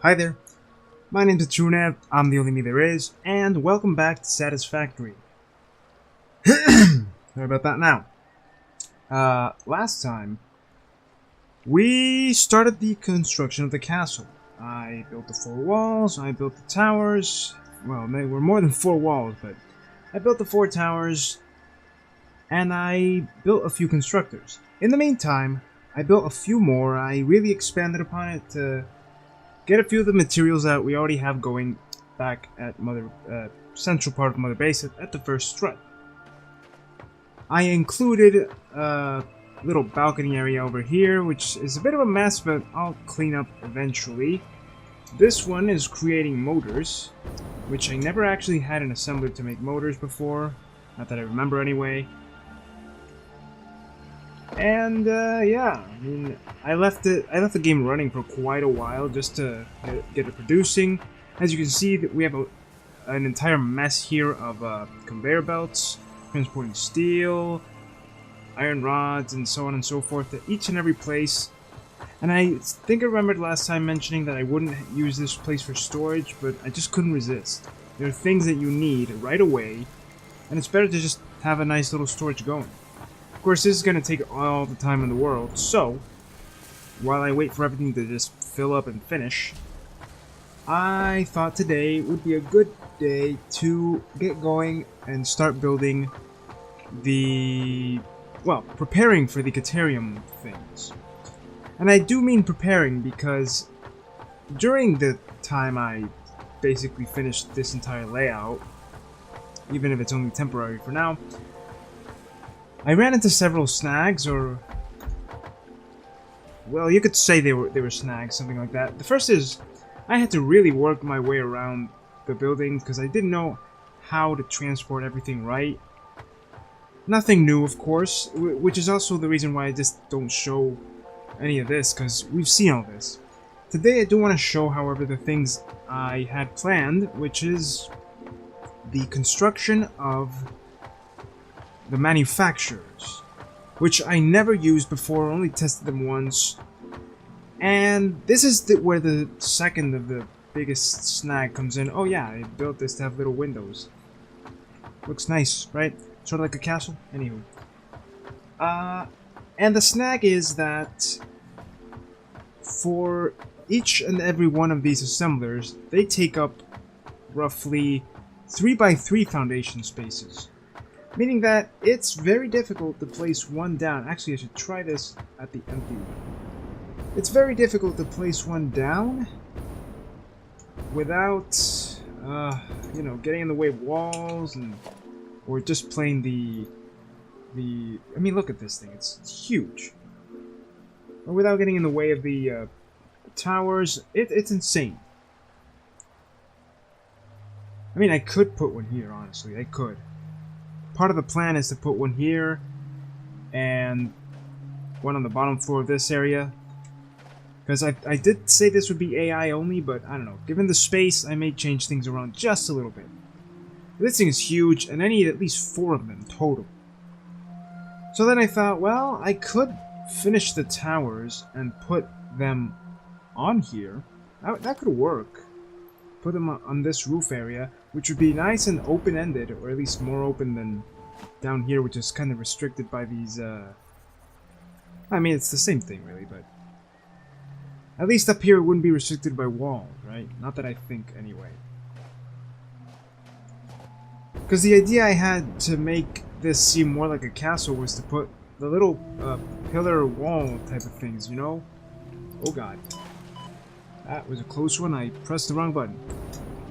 Hi there, my name's Trunev, I'm the only me there is, and welcome back to Satisfactory. Sorry about that now. Last time, we started the construction of the castle. I built the 4 walls, I built the towers. Well, they were more than 4 walls, but I built the 4 towers, and I built a few constructors. In the meantime, I built a few more. I really expanded upon it to get a few of the materials that we already have going back at central part of Mother Base at the first strut. I included a little balcony area over here, which is a bit of a mess, but I'll clean up eventually. This one is creating motors, which I never actually had an assembler to make motors before, not that I remember anyway. And yeah, I mean, I left the game running for quite a while just to get it producing. As you can see, that we have an entire mess here of conveyor belts, transporting steel, iron rods, and so on and so forth to each and every place. And I think I remembered last time mentioning that I wouldn't use this place for storage, but I just couldn't resist. There are things that you need right away, and it's better to just have a nice little storage going. Of course, this is going to take all the time in the world, so while I wait for everything to just fill up and finish, I thought today would be a good day to get going and start building preparing for the Caterium things. And I do mean preparing because during the time I basically finished this entire layout, even if it's only temporary for now, I ran into several snags, or well, you could say they were snags, something like that. The first is I had to really work my way around the building because I didn't know how to transport everything right. Nothing new, of course, which is also the reason why I just don't show any of this, because we've seen all this. Today I do want to show, however, the things I had planned, which is the construction of the manufacturers, which I never used before, only tested them once. And this is where the second of the biggest snag comes in. Oh yeah, I built this to have little windows. Looks nice, right? Sort of like a castle. Anywho. And the snag is that for each and every one of these assemblers, they take up roughly 3x3 foundation spaces. Meaning that it's very difficult to place one down. Actually, I should try this at the empty one. It's very difficult to place one down without, you know, getting in the way of walls or just playing I mean, look at this thing. It's huge. Or without getting in the way of the towers. It's insane. I mean, I could put one here, honestly. I could. Part of the plan is to put one here and one on the bottom floor of this area, because I did say this would be AI only, but I don't know, given the space I may change things around just a little bit. This thing is huge, and I need at least 4 of them total. So then I thought, well, I could finish the towers and put them on here. That could work. Put them on this roof area, which would be nice and open-ended, or at least more open than down here, which is kind of restricted by these, I mean, it's the same thing, really, but at least up here it wouldn't be restricted by walls, right? Not that I think, anyway. Because the idea I had to make this seem more like a castle was to put the little pillar wall type of things, you know? Oh god. That was a close one. I pressed the wrong button.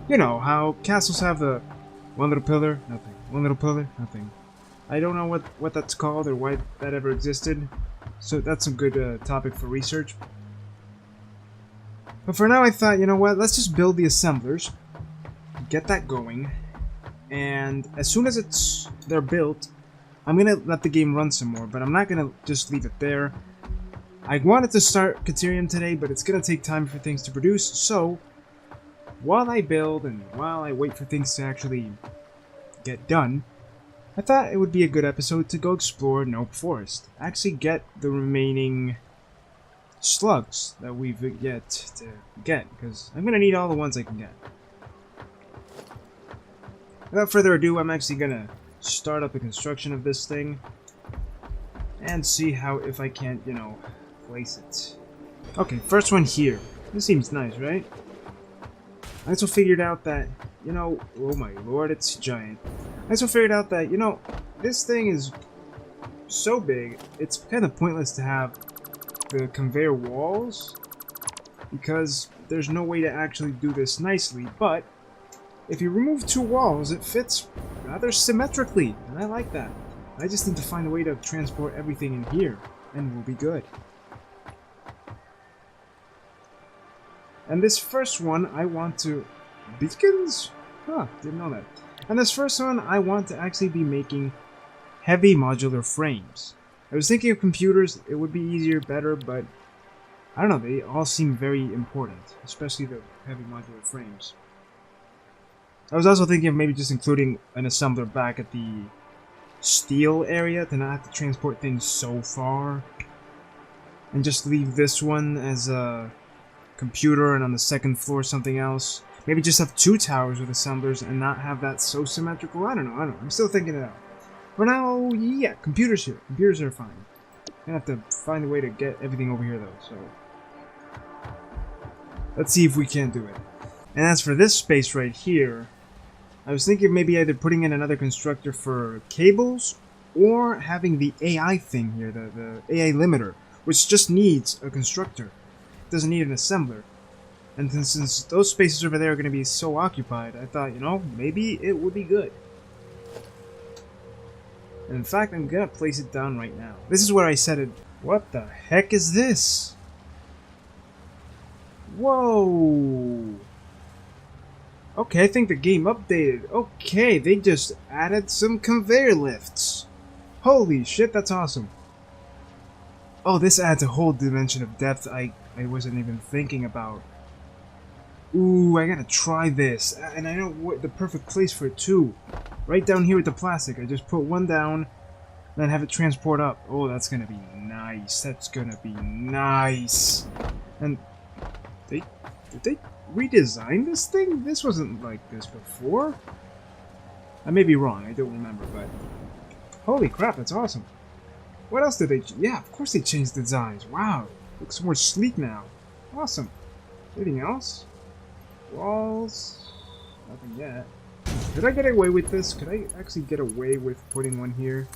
You know how castles have the one little pillar, nothing. One little pillar, nothing. I don't know what that's called or why that ever existed. So that's a good topic for research. But for now I thought, you know what, let's just build the assemblers. Get that going. And as soon as they're built, I'm gonna let the game run some more, but I'm not gonna just leave it there. I wanted to start Caterium today, but it's gonna take time for things to produce, so while I build and while I wait for things to actually get done, I thought it would be a good episode to go explore Nope Forest. Actually get the remaining slugs that we've yet to get, because I'm gonna need all the ones I can get. Without further ado, I'm actually gonna start up the construction of this thing and see how, if I can't, you know, place it. Okay, first one here. This seems nice, right? I also figured out that, you know, oh my lord, it's giant. I also figured out that, you know, this thing is so big, it's kind of pointless to have the conveyor walls, because there's no way to actually do this nicely, but if you remove two walls, it fits rather symmetrically, and I like that. I just need to find a way to transport everything in here, and we'll be good. And this first one, I want to... Beacons? Huh, didn't know that. And this first one, I want to actually be making heavy modular frames. I was thinking of computers, it would be easier, better, but I don't know, they all seem very important, especially the heavy modular frames. I was also thinking of maybe just including an assembler back at the steel area to not have to transport things so far, and just leave this one as a computer and on the second floor something else. Maybe just have two towers with assemblers and not have that so symmetrical. I don't know. I'm still thinking it out. For now, yeah, computers here. Computers are fine. Gonna have to find a way to get everything over here though, so let's see if we can do it. And as for this space right here, I was thinking of maybe either putting in another constructor for cables or having the AI thing here, the AI limiter, which just needs a constructor. It doesn't need an assembler. And since those spaces over there are going to be so occupied, I thought, you know, maybe it would be good. And in fact, I'm going to place it down right now. This is where I said it. What the heck is this? Whoa! Okay, I think the game updated. Okay, they just added some conveyor lifts. Holy shit, that's awesome. Oh, this adds a whole dimension of depth I wasn't even thinking about. Ooh, I gotta try this. And I know what the perfect place for it too. Right down here with the plastic. I just put one down, then have it transport up. Oh, that's gonna be nice. That's gonna be nice. And did they redesign this thing? This wasn't like this before. I may be wrong. I don't remember, but holy crap, that's awesome. What else did they? Yeah, of course they changed the designs. Wow, looks more sleek now. Awesome. Anything else? Walls? Nothing yet. Could I get away with this? Could I actually get away with putting one here?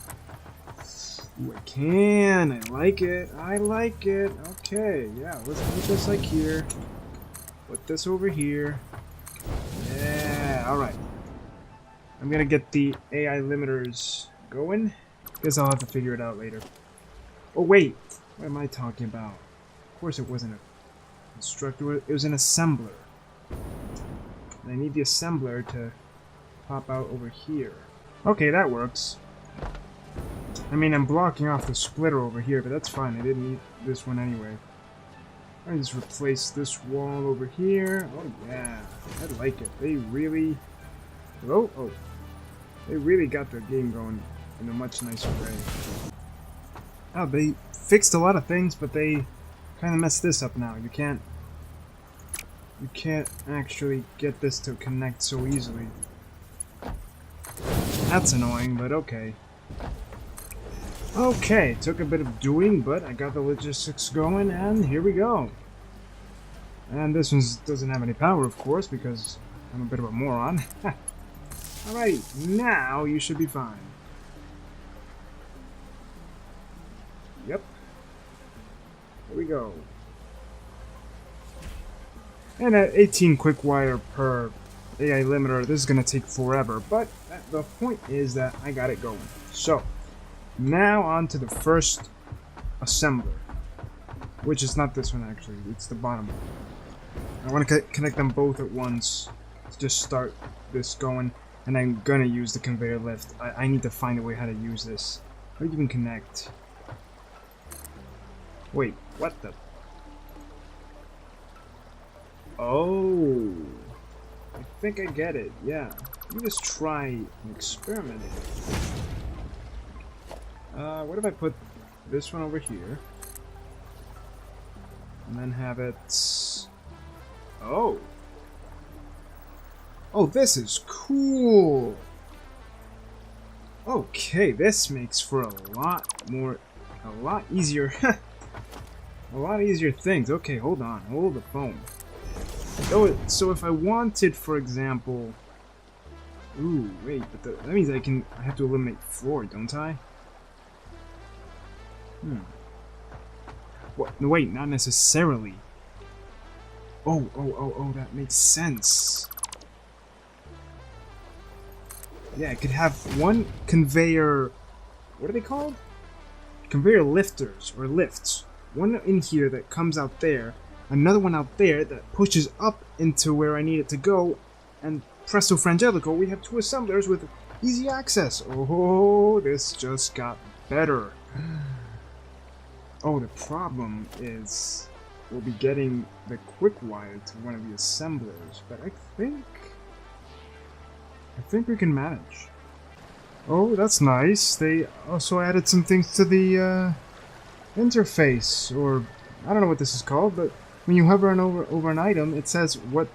Ooh, I can. I like it. I like it. Okay, yeah, let's put this like here. Put this over here. Yeah, alright. I'm gonna get the AI limiters going. Guess I'll have to figure it out later. Oh wait, what am I talking about? Of course it wasn't a constructor, it was an assembler. And I need the assembler to pop out over here. Okay, that works. I mean, I'm blocking off the splitter over here, but that's fine. I didn't need this one anyway. I just replace this wall over here. Oh yeah, I like it. They really... Oh, they really got their game going in a much nicer way. Oh, they fixed a lot of things, but they kind of messed this up now. You can't actually get this to connect so easily. That's annoying, but okay. Okay, took a bit of doing, but I got the logistics going, and here we go. And this one doesn't have any power, of course, because I'm a bit of a moron. Alright, now you should be fine. Yep. Here we go. And at 18 quick wire per AI limiter, this is going to take forever, but the point is that I got it going. So, now on to the first assembler, which is not this one actually, it's the bottom one. I want to connect them both at once to just start this going, and I'm going to use the conveyor lift. I need to find a way how to use this. How do you even connect? Wait, what the? Oh, I think I get it, yeah. Let me just try and experiment it. What if I put this one over here? and then have it... Oh! Oh, this is cool! Okay, this makes for a lot easier... a lot easier things. Okay, hold on. Hold the phone. Oh, so if I wanted, for example... Ooh, wait, but that means I have to eliminate floor, don't I? What? No, wait, not necessarily. Oh, that makes sense. Yeah, I could have one conveyor... What are they called? Conveyor lifters, or lifts. One in here that comes out there, another one out there that pushes up into where I need it to go, and presto frangelico, we have two assemblers with easy access. Oh, this just got better. Oh, the problem is we'll be getting the quick wire to one of the assemblers, but I think we can manage. Oh, that's nice. They also added some things to the interface, or I don't know what this is called, but when you hover over an item, it says what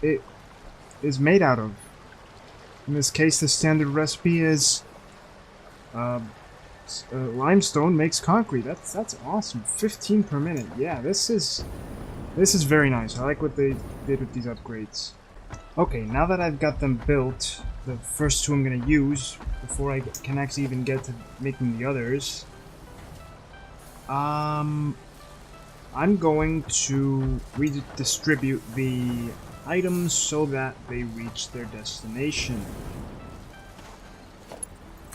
it is made out of. In this case, the standard recipe is limestone makes concrete. That's awesome. 15 per minute. Yeah, this is very nice. I like what they did with these upgrades. Okay, now that I've got them built, the first two I'm gonna use before I can actually even get to making the others. I'm going to redistribute the items so that they reach their destination.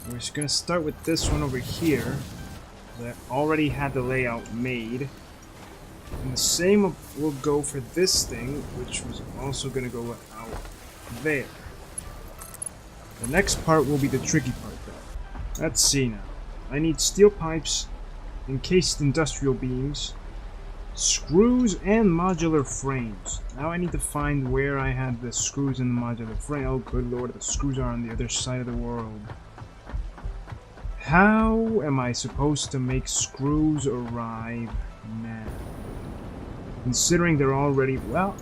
We're just gonna start with this one over here. I already had the layout made. And the same will go for this thing, which was also gonna go out there. The next part will be the tricky part though. Let's see now. I need steel pipes, encased industrial beams, screws, and modular frames. Now I need to find where I had the screws in the modular frame. Oh good lord, the screws are on the other side of the world. How am I supposed to make screws arrive now? Considering they're already, well,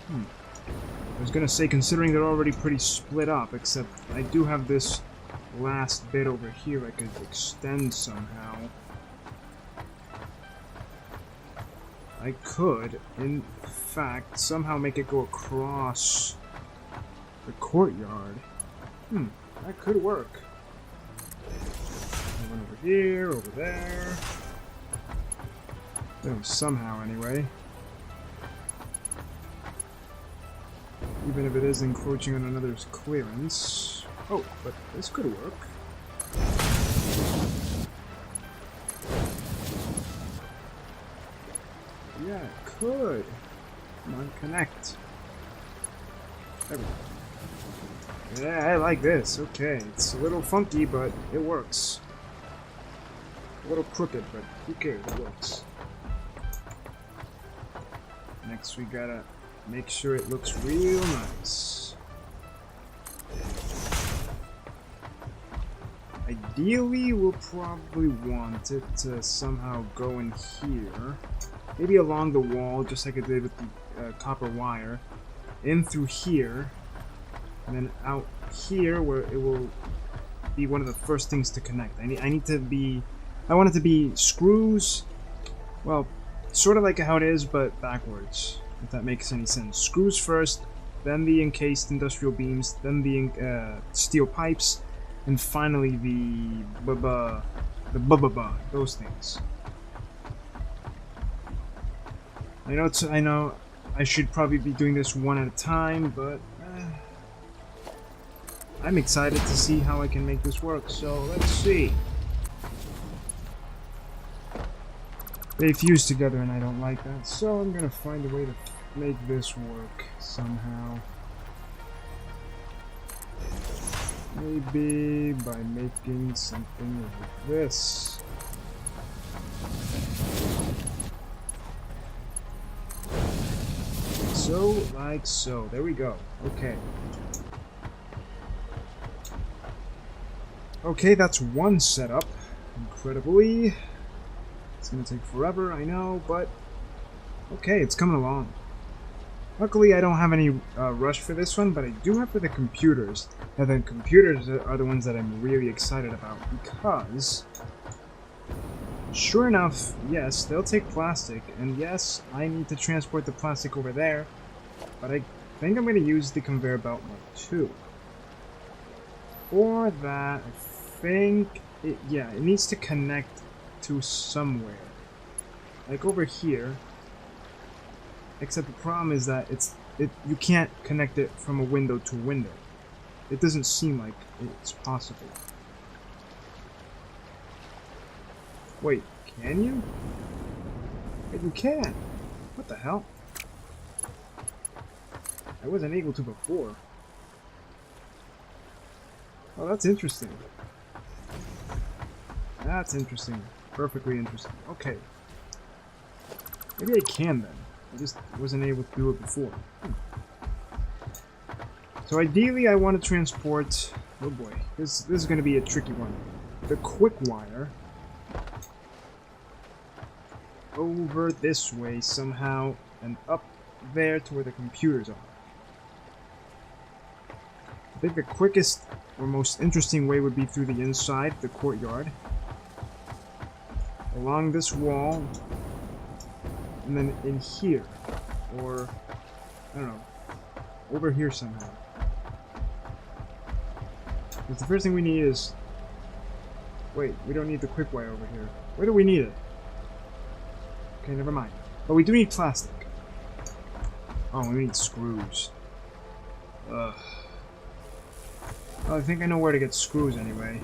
I was gonna say considering they're already pretty split up, except I do have this last bit over here I could extend somehow. I could, in fact, somehow make it go across the courtyard. That could work. One over here, over there. Somehow, anyway. Even if it is encroaching on another's clearance. Oh, but this could work. Yeah, it could. Come on, connect. There we go. Yeah, I like this. Okay, it's a little funky, but it works. A little crooked, but who cares? It works. Next, we gotta make sure it looks real nice. Ideally, we'll probably want it to somehow go in here. Maybe along the wall, just like I did with the copper wire. In through here. And then out here, where it will be one of the first things to connect. I want it to be screws, well, sort of like how it is, but backwards, if that makes any sense. Screws first, then the encased industrial beams, then the steel pipes, and finally the those things. I know I should probably be doing this one at a time, but I'm excited to see how I can make this work, so let's see. They fuse together and I don't like that, so I'm gonna find a way to make this work somehow. Maybe by making something like this. So, like so. There we go. Okay. Okay, that's one setup. Incredibly. It's gonna take forever, I know, but Okay, it's coming along. Luckily, I don't have any rush for this one, but I do have for the computers. Now, the computers are the ones that I'm really excited about because, sure enough, yes, they'll take plastic, and yes, I need to transport the plastic over there, but I think I'm going to use the conveyor belt one too. For that, I think, it needs to connect to somewhere. Like over here. Except the problem is that you can't connect it from a window to a window. It doesn't seem like it's possible. Wait, can you? Wait, you can! What the hell? I wasn't able to before. Oh, that's interesting. That's interesting. Perfectly interesting. Okay. Maybe I can then. I just wasn't able to do it before. So ideally I want to transport... Oh boy, this is going to be a tricky one. The quick wire over this way somehow and up there to where the computers are. I think the quickest or most interesting way would be through the inside, the courtyard. Along this wall. And then in here, or, I don't know, over here somehow. Because the first thing we need is... Wait, we don't need the quick wire over here. Where do we need it? Okay, never mind. But we do need plastic. Oh, we need screws. Ugh. Well, I think I know where to get screws anyway.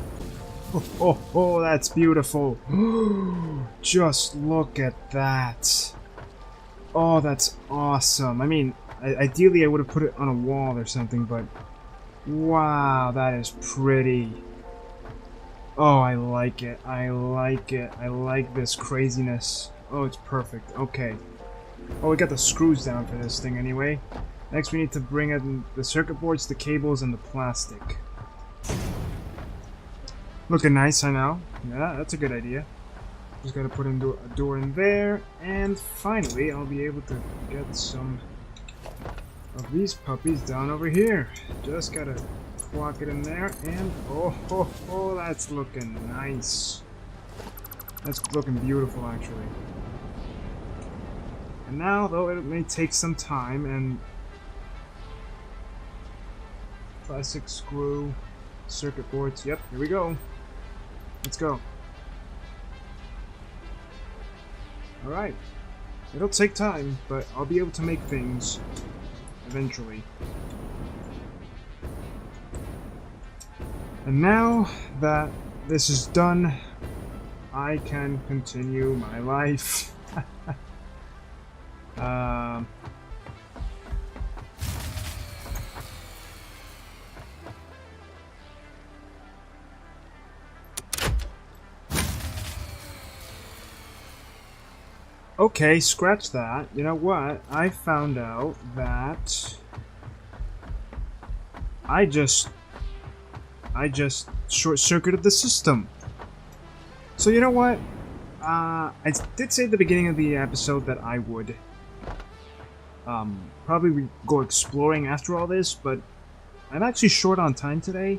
Oh, that's beautiful. Just look at that. Oh, that's awesome. I mean, ideally I would have put it on a wall or something, but wow, that is pretty. Oh, I like it. I like it. I like this craziness. Oh, it's perfect. Okay. Oh, we got the screws down for this thing anyway. Next we need to bring in the circuit boards, the cables, and the plastic. Looking nice, I know. Yeah, that's a good idea. Just gotta put in a door in there, and finally I'll be able to get some of these puppies down over here. Just gotta clock it in there, and oh, that's looking nice. That's looking beautiful, actually. And now, though it may take some time, and plastic screw, circuit boards, yep, here we go. Let's go. Alright. It'll take time, but I'll be able to make things eventually. And now that this is done, I can continue my life. Okay, scratch that. You know what? I found out that I just short-circuited the system. So you know what? I did say at the beginning of the episode that I would probably go exploring after all this, but I'm actually short on time today,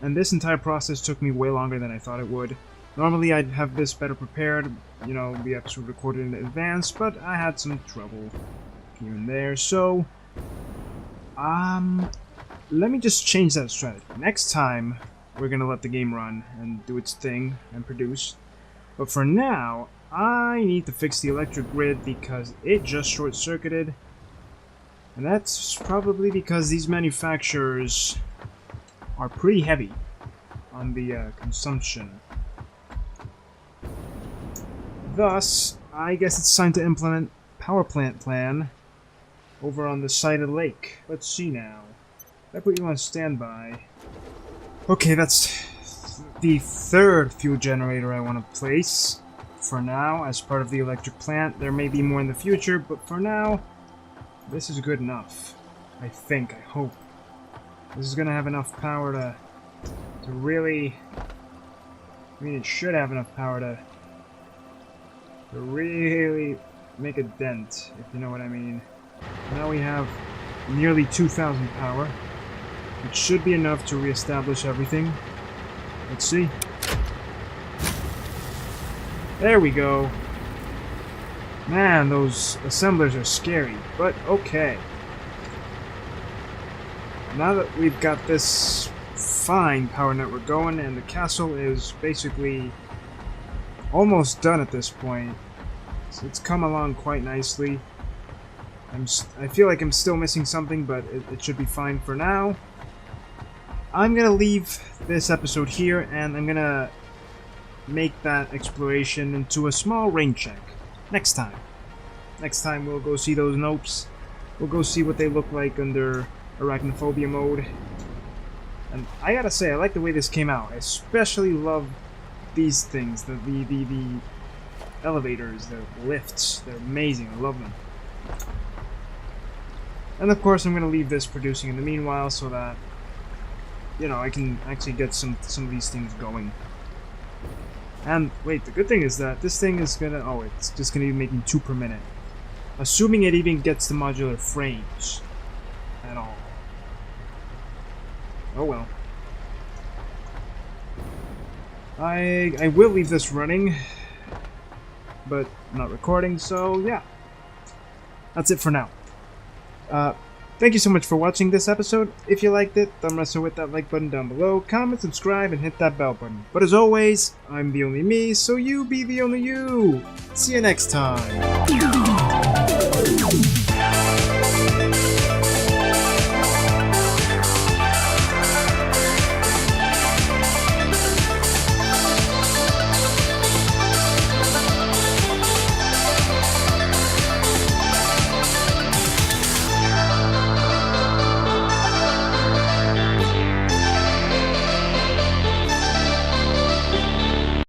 and this entire process took me way longer than I thought it would. Normally I'd have this better prepared, you know, the episode recorded in advance, but I had some trouble here and there, so let me just change that strategy. Next time, we're gonna let the game run and do its thing and produce. But for now, I need to fix the electric grid because it just short-circuited. And that's probably because these manufacturers are pretty heavy on the consumption. Thus, I guess it's time to implement power plant plan over on the side of the lake. Let's see now. If I put you on standby. Okay, that's the third fuel generator I want to place. For now, as part of the electric plant. There may be more in the future, but for now, this is good enough. I think, I hope. This is gonna have enough power to really... I mean, it should have enough power to really make a dent, if you know what I mean. Now we have nearly 2,000 power, which should be enough to reestablish everything. Let's see. There we go. Man, those assemblers are scary, but okay. Now that we've got this fine power network going, and the castle is basically almost done at this point, so it's come along quite nicely. I feel like I'm still missing something, but it should be fine for now. I'm gonna leave this episode here, and I'm gonna make that exploration into a small rain check next time. Next time we'll go see those nopes. We'll go see what they look like under arachnophobia mode. And I gotta say, I like the way this came out. I especially love these things, the elevators, the lifts. They're amazing. I love them. And of course, I'm gonna leave this producing in the meanwhile, so that I can actually get some of these things going. And wait, the good thing is that this thing is gonna it's just gonna be making 2 per minute, assuming it even gets the modular frames at all. Oh well. I will leave this running, but not recording, so yeah. That's it for now. Thank you so much for watching this episode. If you liked it, thumb wrestle with that like button down below, comment, subscribe, and hit that bell button. But as always, I'm the only me, so you be the only you. See you next time.